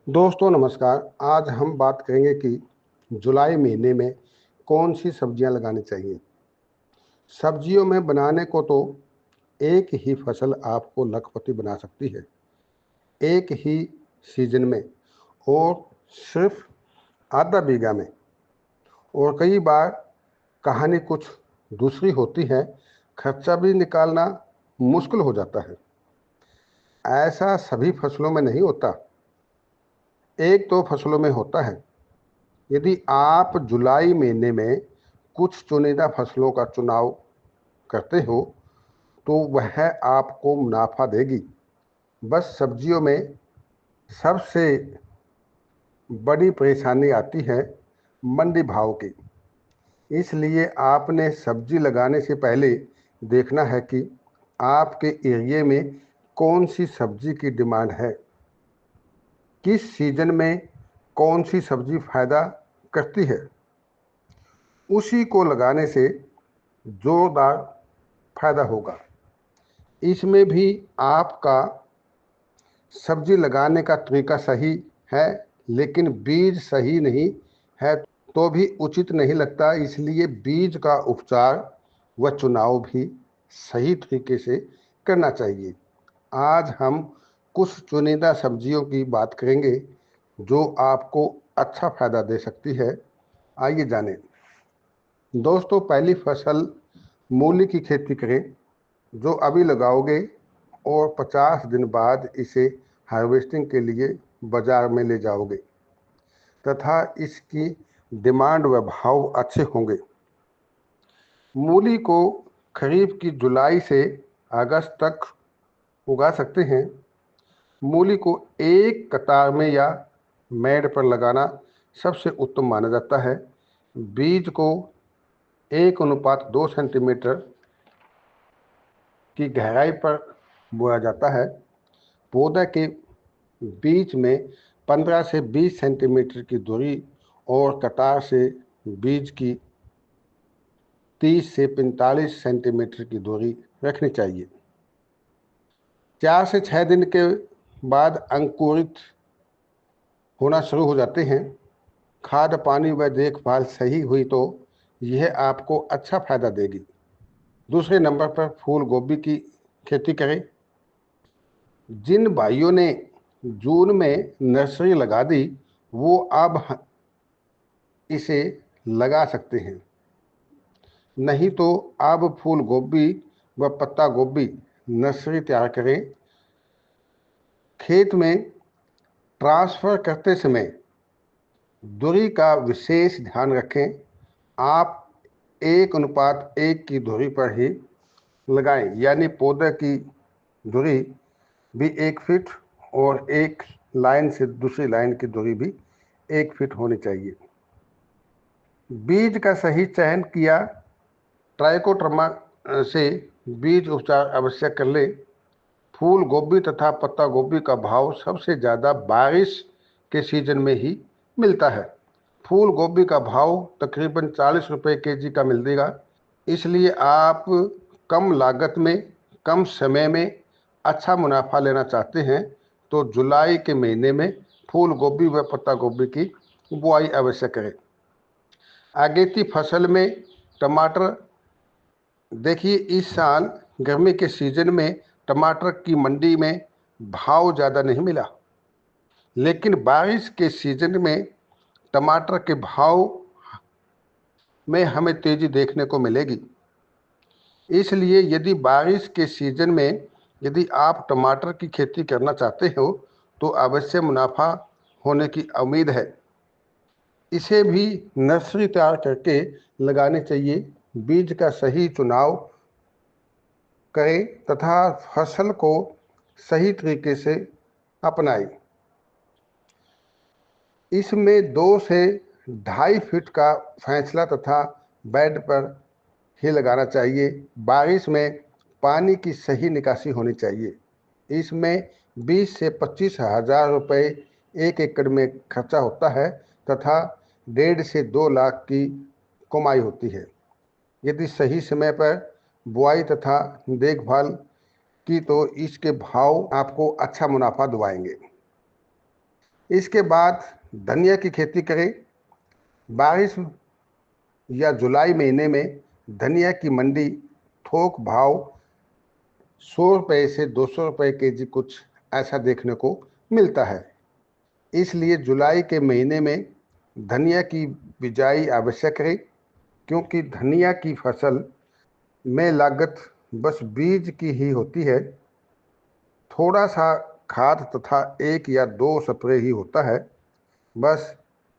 दोस्तों नमस्कार। आज हम बात करेंगे कि जुलाई महीने में कौन सी सब्जियां लगानी चाहिए। सब्जियों में बनाने को तो एक ही फसल आपको लखपति बना सकती है, एक ही सीजन में और सिर्फ आधा बीघा में। और कई बार कहानी कुछ दूसरी होती है, खर्चा भी निकालना मुश्किल हो जाता है। ऐसा सभी फसलों में नहीं होता, एक दो फसलों में होता है। यदि आप जुलाई महीने में कुछ चुनिंदा फसलों का चुनाव करते हो तो वह आपको मुनाफा देगी। बस सब्जियों में सबसे बड़ी परेशानी आती है मंडी भाव की। इसलिए आपने सब्जी लगाने से पहले देखना है कि आपके एरिए में कौन सी सब्जी की डिमांड है, किस सीजन में कौन सी सब्जी फायदा करती है। उसी को लगाने से जोरदार फायदा होगा। इसमें भी आपका सब्जी लगाने का तरीका सही है, लेकिन बीज सही नहीं है तो भी उचित नहीं लगता। इसलिए बीज का उपचार व चुनाव भी सही तरीके से करना चाहिए। आज हम कुछ चुनिंदा सब्जियों की बात करेंगे जो आपको अच्छा फायदा दे सकती है। आइए जानें। दोस्तों, पहली फसल मूली की खेती करें, जो अभी लगाओगे और 50 दिन बाद इसे हार्वेस्टिंग के लिए बाजार में ले जाओगे तथा इसकी डिमांड व भाव अच्छे होंगे। मूली को खरीफ की जुलाई से अगस्त तक उगा सकते हैं। मूली को एक कतार में या मेड़ पर लगाना सबसे उत्तम माना जाता है। बीज को 1:2 सेंटीमीटर की गहराई पर बोया जाता है। पौधे के बीच में 15 से 20 सेंटीमीटर की दूरी और कतार से बीज की 30 से 45 सेंटीमीटर की दूरी रखनी चाहिए। 4 से 6 दिन के बाद अंकुरित होना शुरू हो जाते हैं। खाद, पानी व देखभाल सही हुई तो यह आपको अच्छा फायदा देगी। दूसरे नंबर पर फूल गोभी की खेती करें। जिन भाइयों ने जून में नर्सरी लगा दी वो अब इसे लगा सकते हैं, नहीं तो अब फूल गोभी व पत्ता गोभी नर्सरी तैयार करें। खेत में ट्रांसफर करते समय दूरी का विशेष ध्यान रखें। आप 1:1 की दूरी पर ही लगाएं, यानी पौधे की दूरी भी 1 फीट और एक लाइन से दूसरी लाइन की दूरी भी 1 फीट होनी चाहिए। बीज का सही चयन किया। ट्राइकोडर्मा से बीज उपचार अवश्य कर ले। फूल गोभी तथा पत्ता गोभी का भाव सबसे ज़्यादा बारिश के सीजन में ही मिलता है। फूल गोभी का भाव तकरीबन 40 रुपये केजी का मिलेगा। इसलिए आप कम लागत में कम समय में अच्छा मुनाफा लेना चाहते हैं तो जुलाई के महीने में फूल गोभी व पत्ता गोभी की बुआई अवश्य करें। अगेती फसल में टमाटर देखिए, इस साल गर्मी के सीजन में टमाटर की मंडी में भाव ज़्यादा नहीं मिला, लेकिन बारिश के सीजन में टमाटर के भाव में हमें तेज़ी देखने को मिलेगी। इसलिए यदि बारिश के सीजन में यदि आप टमाटर की खेती करना चाहते हो तो अवश्य मुनाफा होने की उम्मीद है। इसे भी नर्सरी तैयार करके लगाने चाहिए। बीज का सही चुनाव करें तथा फसल को सही तरीके से अपनाएं। इसमें 2 से 2.5 फीट का फैसला तथा बेड पर ही लगाना चाहिए। बारिश में पानी की सही निकासी होनी चाहिए। इसमें 20 से 25 हज़ार रुपये 1 एकड़ में खर्चा होता है तथा 1.5 से 2 लाख की कमाई होती है। यदि सही समय पर बुआई तथा देखभाल की तो इसके भाव आपको अच्छा मुनाफा दिलाएंगे। इसके बाद धनिया की खेती करें। बारिश या जुलाई महीने में धनिया की मंडी थोक भाव 100 रुपये से 200 रुपये केजी कुछ ऐसा देखने को मिलता है। इसलिए जुलाई के महीने में धनिया की बिजाई आवश्यक है, क्योंकि धनिया की फसल में लागत बस बीज की ही होती है। थोड़ा सा खाद तथा 1 या 2 स्प्रे ही होता है, बस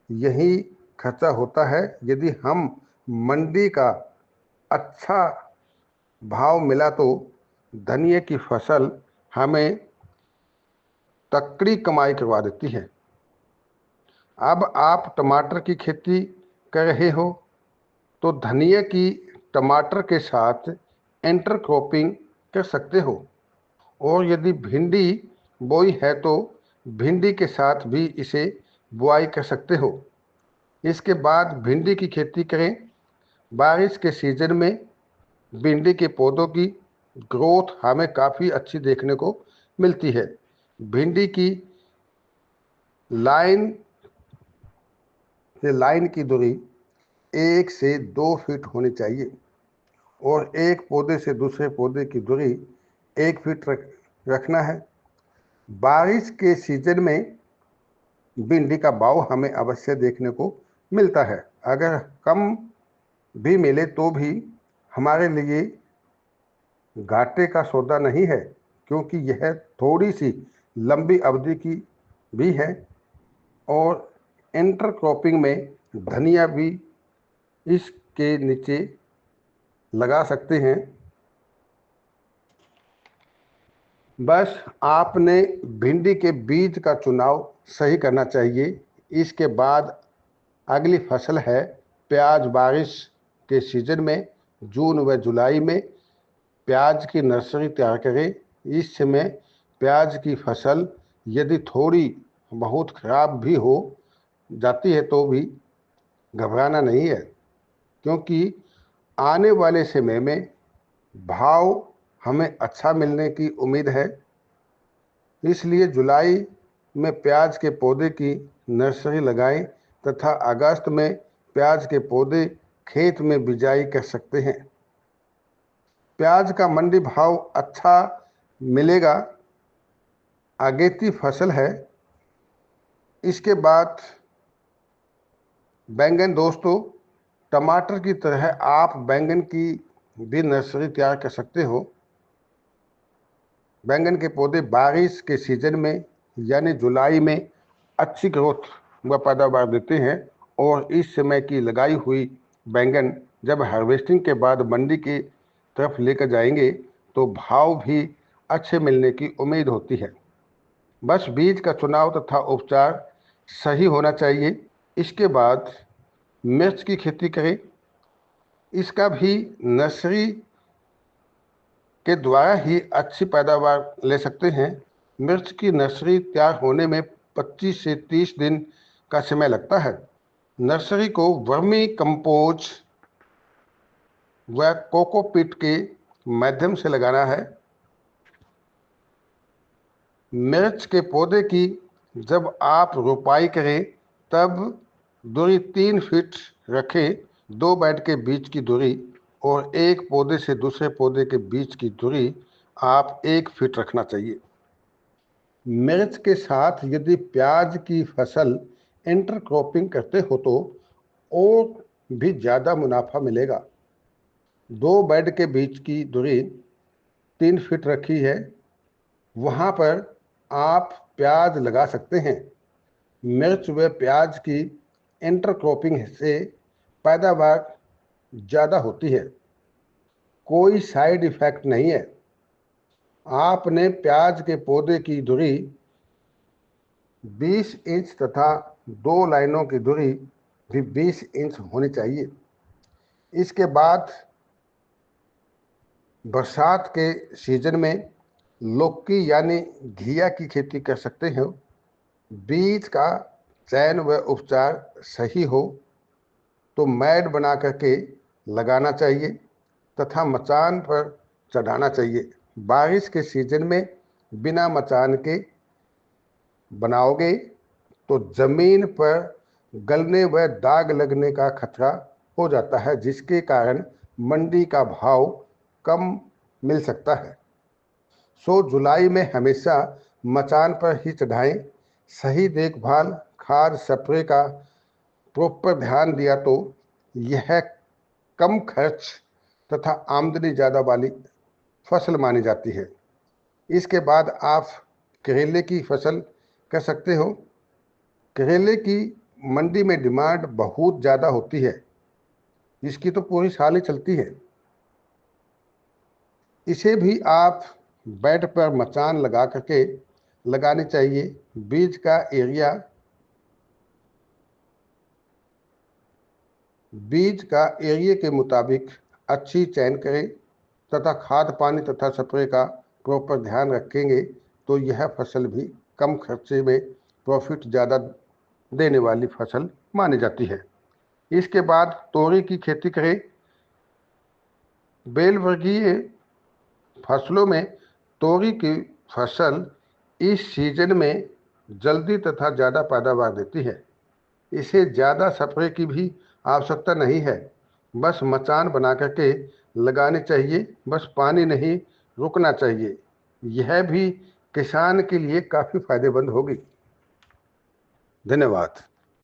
यही खर्चा होता है। यदि हम मंडी का अच्छा भाव मिला तो धनिया की फसल हमें तकड़ी कमाई करवा देती है। अब आप टमाटर की खेती कर रहे हो तो धनिया की टमाटर के साथ इंटरक्रॉपिंग कर सकते हो, और यदि भिंडी बोई है तो भिंडी के साथ भी इसे बुआई कर सकते हो। इसके बाद भिंडी की खेती करें। बारिश के सीजन में भिंडी के पौधों की ग्रोथ हमें काफ़ी अच्छी देखने को मिलती है। भिंडी की लाइन से लाइन की दूरी 1 से 2 फीट होनी चाहिए, और एक पौधे से दूसरे पौधे की दूरी 1 फीट रखना है। बारिश के सीजन में भिंडी का भाव हमें अवश्य देखने को मिलता है। अगर कम भी मिले तो भी हमारे लिए घाटे का सौदा नहीं है, क्योंकि यह थोड़ी सी लंबी अवधि की भी है। और इंटरक्रॉपिंग में धनिया भी इसके नीचे लगा सकते हैं। बस आपने भिंडी के बीज का चुनाव सही करना चाहिए। इसके बाद अगली फसल है प्याज। बारिश के सीजन में जून व जुलाई में प्याज की नर्सरी तैयार करें। इस समय प्याज की फसल यदि थोड़ी बहुत खराब भी हो जाती है तो भी घबराना नहीं है, क्योंकि आने वाले समय में भाव हमें अच्छा मिलने की उम्मीद है। इसलिए जुलाई में प्याज के पौधे की नर्सरी लगाएं तथा अगस्त में प्याज के पौधे खेत में बिजाई कर सकते हैं। प्याज का मंडी भाव अच्छा मिलेगा। अगेती फसल है। इसके बाद बैंगन। दोस्तों, टमाटर की तरह आप बैंगन की भी नर्सरी तैयार कर सकते हो। बैंगन के पौधे बारिश के सीजन में यानी जुलाई में अच्छी ग्रोथ व पैदावार देते हैं, और इस समय की लगाई हुई बैंगन जब हार्वेस्टिंग के बाद मंडी की तरफ लेकर जाएंगे तो भाव भी अच्छे मिलने की उम्मीद होती है। बस बीज का चुनाव तथा उपचार सही होना चाहिए। इसके बाद मिर्च की खेती करें। इसका भी नर्सरी के द्वारा ही अच्छी पैदावार ले सकते हैं। मिर्च की नर्सरी तैयार होने में 25 से 30 दिन का समय लगता है। नर्सरी को वर्मी कंपोज व कोकोपीट के माध्यम से लगाना है। मिर्च के पौधे की जब आप रोपाई करें तब दूरी 3 फीट रखें। 2 बेड के बीच की दूरी और एक पौधे से दूसरे पौधे के बीच की दूरी आप 1 फीट रखना चाहिए। मिर्च के साथ यदि प्याज की फसल इंटरक्रॉपिंग करते हो तो और भी ज़्यादा मुनाफा मिलेगा। 2 बेड के बीच की दूरी 3 फीट रखी है, वहाँ पर आप प्याज लगा सकते हैं। मिर्च व प्याज की इंटरक्रॉपिंग से पैदावार ज़्यादा होती है। कोई साइड इफ़ेक्ट नहीं है। आपने प्याज के पौधे की दूरी 20 इंच तथा 2 लाइनों की दूरी भी 20 इंच होनी चाहिए। इसके बाद बरसात के सीजन में लौकी यानी घिया की खेती कर सकते हैं। बीज का चयन व उपचार सही हो तो मैड बना करके लगाना चाहिए तथा मचान पर चढ़ाना चाहिए। बारिश के सीजन में बिना मचान के बनाओगे तो जमीन पर गलने व दाग लगने का खतरा हो जाता है, जिसके कारण मंडी का भाव कम मिल सकता है। सो जुलाई में हमेशा मचान पर ही चढ़ाएं। सही देखभाल, खाद स्प्रे का प्रॉपर ध्यान दिया तो यह कम खर्च तथा आमदनी ज़्यादा वाली फसल मानी जाती है। इसके बाद आप करेले की फसल कर सकते हो। करेले की मंडी में डिमांड बहुत ज़्यादा होती है, इसकी तो पूरी साल ही चलती है। इसे भी आप बेड पर मचान लगा करके लगानी चाहिए। बीज का एरिया के मुताबिक अच्छी चयन करें तथा खाद पानी तथा स्प्रे का प्रॉपर ध्यान रखेंगे तो यह फसल भी कम खर्चे में प्रॉफिट ज़्यादा देने वाली फसल मानी जाती है। इसके बाद तोरी की खेती करें। बेल वर्गीय फसलों में तोरी की फसल इस सीजन में जल्दी तथा ज़्यादा पैदावार देती है। इसे ज़्यादा स्प्रे की भी आवश्यकता नहीं है, बस मचान बना करके लगानी चाहिए, बस पानी नहीं रुकना चाहिए। यह भी किसान के लिए काफ़ी फायदेमंद होगी। धन्यवाद।